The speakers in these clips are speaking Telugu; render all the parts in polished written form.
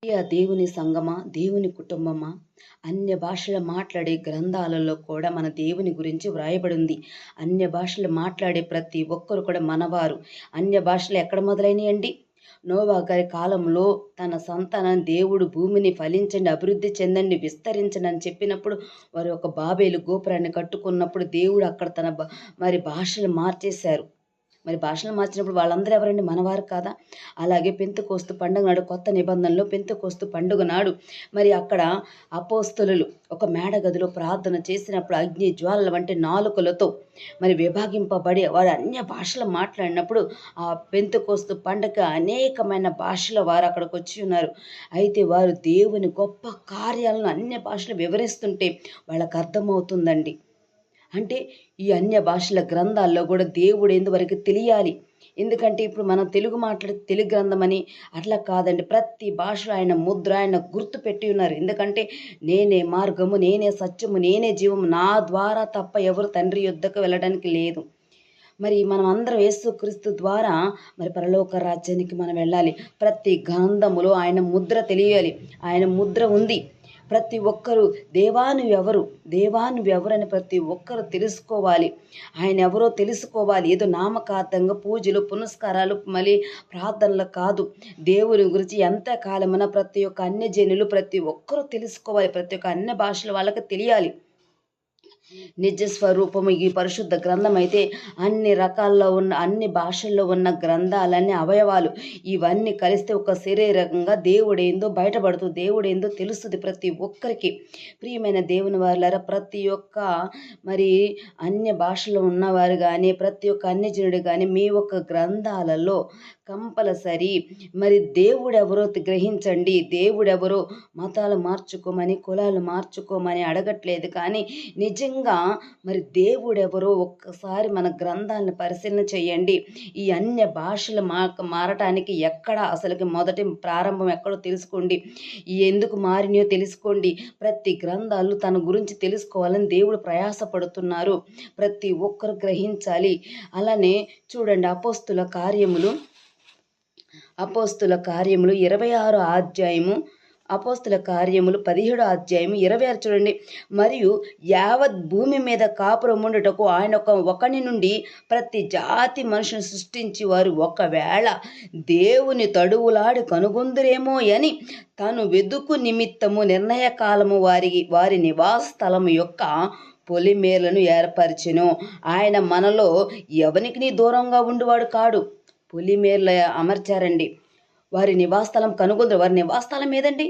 ప్రియ దేవుని సంగమా, దేవుని కుటుంబమా, అన్య భాషలు మాట్లాడే గ్రంథాలలో కూడా మన దేవుని గురించి వ్రాయబడింది. అన్య భాషలు మాట్లాడే ప్రతి ఒక్కరు కూడా మనవారు. అన్య భాషలు ఎక్కడ మొదలైనయండి? నోవా గారి కాలంలో తన సంతానం దేవుడు భూమిని ఫలించండి, అభివృద్ధి చెందండి, విస్తరించండి అని చెప్పినప్పుడు వారు ఒక బాబేలు గోపురాన్ని కట్టుకున్నప్పుడు దేవుడు అక్కడ మరి భాషలు మార్చేశారు. మరి భాషలు మార్చినప్పుడు వాళ్ళందరూ ఎవరండి? మనవారు కాదా? అలాగే పెంతెకోస్తు పండుగ నాడు, కొత్త నిబంధనలో పెంతెకోస్తు పండుగ నాడు మరి అక్కడ అపోస్తలులు ఒక మేడ గదిలో ప్రార్థన చేసినప్పుడు అగ్ని జ్వాలల వంటి నాలుకలతో మరి విభాగింపబడి వారు అన్య భాషలు మాట్లాడినప్పుడు ఆ పెంతెకోస్తు పండుగ అనేకమైన భాషల వారు అక్కడికి వచ్చి ఉన్నారు. అయితే వారు దేవుని గొప్ప కార్యాలను అన్య భాషలు వివరిస్తుంటే వాళ్ళకు అర్థమవుతుందండి. అంటే ఈ అన్య భాషల గ్రంథాల్లో కూడా దేవుడు ఎందువరకు తెలియాలి. ఎందుకంటే ఇప్పుడు మనం తెలుగు మాట్లాడే తెలుగు గ్రంథం అని అట్లా కాదండి. ప్రతి భాషలో ఆయన ముద్ర, ఆయన గుర్తు పెట్టి ఉన్నారు. ఎందుకంటే నేనే మార్గము, నేనే సత్యము, నేనే జీవము, నా ద్వారా తప్ప ఎవరు తండ్రి యొద్దకు వెళ్ళడానికి లేదు. మరి మనం అందరం యేసుక్రీస్తు ద్వారా మరి పరలోక రాజ్యానికి మనం వెళ్ళాలి. ప్రతి గ్రంథములో ఆయన ముద్ర తెలియాలి. ఆయన ముద్ర ఉంది. ప్రతి ఒక్కరూ దేవాను ఎవరని ప్రతి ఒక్కరు తెలుసుకోవాలి. ఆయన ఎవరో తెలుసుకోవాలి. ఏదో నామకార్థంగా పూజలు పునస్కారాలు మళ్ళీ ప్రార్థనలు కాదు. దేవుని గురించి ఎంతకాలమైనా ప్రతి ఒక్క అన్యజనులు ప్రతి ఒక్కరూ తెలుసుకోవాలి. ప్రతి ఒక్క అన్య భాషల వాళ్ళకి తెలియాలి. నిజ స్వరూపము ఈ పరిశుద్ధ గ్రంథం అయితే అన్ని రకాల్లో ఉన్న అన్ని భాషల్లో ఉన్న గ్రంథాలన్నీ అవయవాలు ఇవన్నీ కలిస్తే ఒక శరీరంగా దేవుడేందో బయటపడుతుంది. దేవుడేందో తెలుస్తుంది ప్రతి ఒక్కరికి. ప్రియమైన దేవుని వారులారా, ప్రతి ఒక్క మరి అన్య భాషలో ఉన్నవారు కానీ ప్రతి ఒక్క అన్యజనుడు కానీ మీ ఒక్క గ్రంథాలలో కంపల్సరీ మరి దేవుడెవరో గ్రహించండి. దేవుడెవరో మతాలు మార్చుకోమని కులాలు మార్చుకోమని అడగట్లేదు, కానీ నిజంగా మరి దేవుడెవరో ఒక్కసారి మన గ్రంథాలను పరిశీలన చేయండి. ఈ అన్య భాషలు మారటానికి ఎక్కడ అసలుకి మొదటి ప్రారంభం ఎక్కడో తెలుసుకోండి. ఎందుకు మారినాయో తెలుసుకోండి. ప్రతి గ్రంథాలు తన గురించి తెలుసుకోవాలని దేవుడు ప్రయాసపడుతున్నారు. ప్రతి ఒక్కరు గ్రహించాలి. అలానే చూడండి, అపోస్తుల కార్యములు 26 అధ్యాయము, అపోస్తుల కార్యములు 17 అధ్యాయము 26 చూడండి. మరియు యావత్ భూమి మీద కాపురముండుటకు ఆయన ఒకని నుండి ప్రతి జాతి మనుషుని సృష్టించి వారు ఒకవేళ దేవుని తడువులాడి కనుగొందురేమో అని తను వెదుకు నిమిత్తము నిర్ణయ కాలము వారి నివాస స్థలము యొక్క పొలిమేరలను ఏర్పరిచెను. ఆయన మనలో ఎవనికి దూరంగా ఉండువాడు కాడు. పొలిమేర్లు అమర్చారండి. వారి నివాసస్థలం కనుగొందరు. వారి నివాసస్థలం ఏదండి?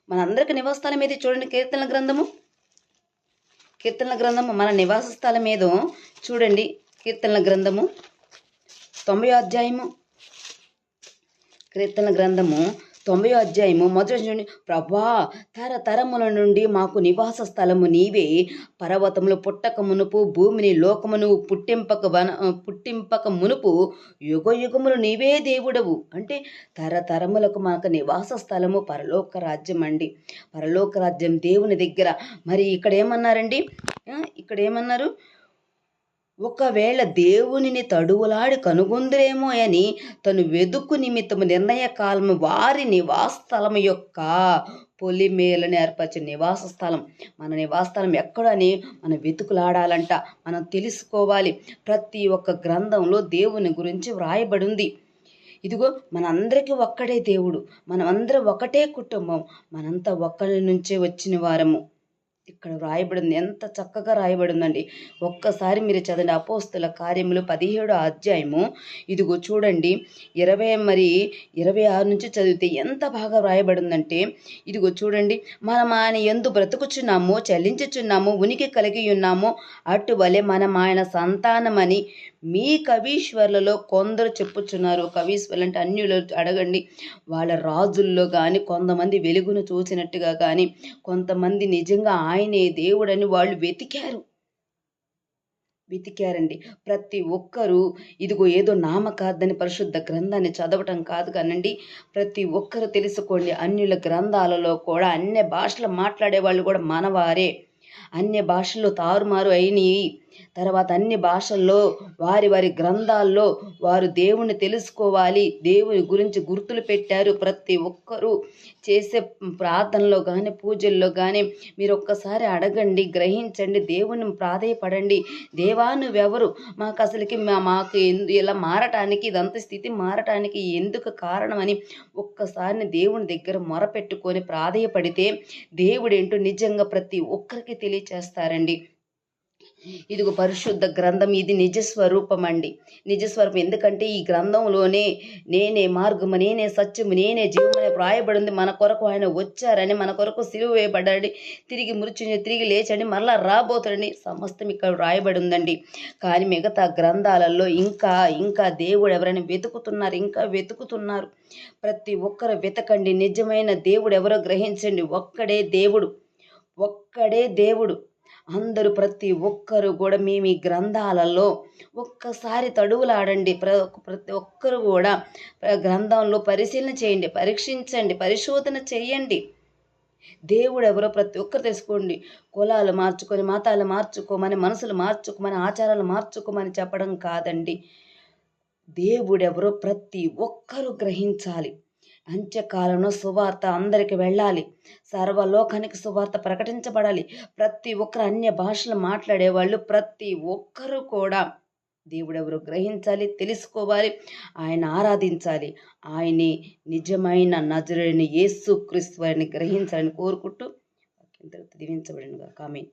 మనందరికి నివాసస్థలం ఏది? చూడండి, కీర్తనల గ్రంథము మన నివాస స్థలం ఏదో చూడండి. కీర్తనల గ్రంథము 90 అధ్యాయము, కీర్తనల గ్రంథము 90 అధ్యాయము మొదటి నుండి, ప్రభా తరతరముల నుండి మాకు నివాస స్థలము నీవే, పర్వతములు పుట్టక మునుపు భూమిని లోకమును పుట్టింపక మునుపు యుగ యుగములు నీవే దేవుడవు. అంటే తరతరములకు మాకు నివాస స్థలము పరలోక రాజ్యం అండి. పరలోక రాజ్యం దేవుని దగ్గర. మరి ఇక్కడ ఏమన్నారు? ఒకవేళ దేవునిని తడువులాడి కనుగొందురేమో అని తను వెదుకు నిమిత్తము నిర్ణయ కాలము వారి నివాస స్థలము యొక్క పొలిమేలను ఏర్పరిచిన నివాస స్థలం. మన నివాస స్థలం ఎక్కడని మనం వెతుకులాడాలంట, మనం తెలుసుకోవాలి. ప్రతి ఒక్క గ్రంథంలో దేవుని గురించి వ్రాయబడి ఉంది. ఇదిగో మనందరికీ ఒక్కడే దేవుడు, మనమందరం ఒకటే కుటుంబం, మనంతా ఒక్కరి నుంచే వచ్చిన వారము. ఇక్కడ రాయబడింది, ఎంత చక్కగా రాయబడిందండి. ఒక్కసారి మీరు చదవండి. అపోస్తుల కార్యములు 17 అధ్యాయము, ఇదిగో చూడండి 26 నుంచి చదివితే ఎంత బాగా రాయబడిందంటే, ఇదిగో చూడండి, మనం ఆయన యందు బ్రతుకుచున్నాము, చలించుచున్నాము, ఉనికి కలిగి ఉన్నాము, అటువలే మనం ఆయన సంతానమని మీ కవీశ్వర్లలో కొందరు చెప్పుచున్నారు. కవీశ్వర్లు అంటే అన్యులు. అడగండి, వాళ్ళ రాజుల్లో కానీ కొంతమంది వెలుగును చూసినట్టుగా కానీ కొంతమంది నిజంగా ఆయనే దేవుడని వాళ్ళు వెతికారండి. ప్రతి ఒక్కరూ ఇదిగో ఏదో నామకార్థని పరిశుద్ధ గ్రంథాన్ని చదవటం కాదు కానండి, ప్రతి ఒక్కరు తెలుసుకోండి. అన్యుల గ్రంథాలలో కూడా అన్య భాషలు మాట్లాడే వాళ్ళు కూడా మనవారే. అన్య భాషల్లో తారుమారు అయినాయి. తర్వాత అన్ని భాషల్లో వారి వారి గ్రంథాల్లో వారు దేవుణ్ణి తెలుసుకోవాలి. దేవుని గురించి గుర్తులు పెట్టారు. ప్రతి ఒక్కరూ చేసే ప్రార్థనలో కానీ పూజల్లో కానీ మీరు ఒక్కసారి అడగండి, గ్రహించండి, దేవుని ప్రాధేయపడండి. దేవా నువ్వెవరు, మాకు అసలుకి మాకు ఇలా మారటానికి, ఇదంత స్థితి మారటానికి ఎందుకు కారణమని ఒక్కసారిని దేవుని దగ్గర మొరపెట్టుకొని ప్రాధేయపడితే దేవుడేంటో నిజంగా ప్రతి ఒక్కరికి తెలియచేస్తారండి. ఇదిగో పరిశుద్ధ గ్రంథం, ఇది నిజస్వరూపం అండి. నిజస్వరూపం ఎందుకంటే ఈ గ్రంథంలోనే నేనే మార్గము, నేనే సత్యము, నేనే జీవమని వ్రాయబడింది. మన కొరకు ఆయన వచ్చారని, మన కొరకు సిలువ వేయబడ్డాడు, తిరిగి మృత్యుంజయ తిరిగి లేచండి, మరలా రాబోతాడని సమస్తం ఇక్కడ వ్రాయబడి ఉందండి. కానీ మిగతా గ్రంథాలలో ఇంకా ఇంకా దేవుడు ఎవరైనా ఇంకా వెతుకుతున్నారు. ప్రతి ఒక్కరు వెతకండి, నిజమైన దేవుడు ఎవరో గ్రహించండి. ఒక్కడే దేవుడు. అందరూ ప్రతి ఒక్కరు కూడా మేము ఈ గ్రంథాలలో ఒక్కసారి తడువులాడండి. ప్రతి ఒక్కరు కూడా గ్రంథంలో పరిశీలన చేయండి, పరీక్షించండి, పరిశోధన చేయండి. దేవుడు ఎవరో ప్రతి ఒక్కరు తెలుసుకోండి. కులాలు మార్చుకొని, మతాలు మార్చుకోమని, మనసులు మార్చుకోమని, ఆచారాలు మార్చుకోమని చెప్పడం కాదండి. దేవుడెవరో ప్రతి ఒక్కరూ గ్రహించాలి. అంత్యకాలంలో సువార్త అందరికి వెళ్ళాలి. సర్వలోకానికి సువార్త ప్రకటించబడాలి. ప్రతి ఒక్కరు అన్య భాషలు మాట్లాడేవాళ్ళు ప్రతి ఒక్కరూ కూడా దేవుడెవరు గ్రహించాలి, తెలుసుకోవాలి, ఆయన ఆరాధించాలి. ఆయన్ని నిజమైన నజరేయుడైన యేసుక్రీస్తు వారిని గ్రహించాలని కోరుకుంటూ దీవించబడినగా. ఆమేన్.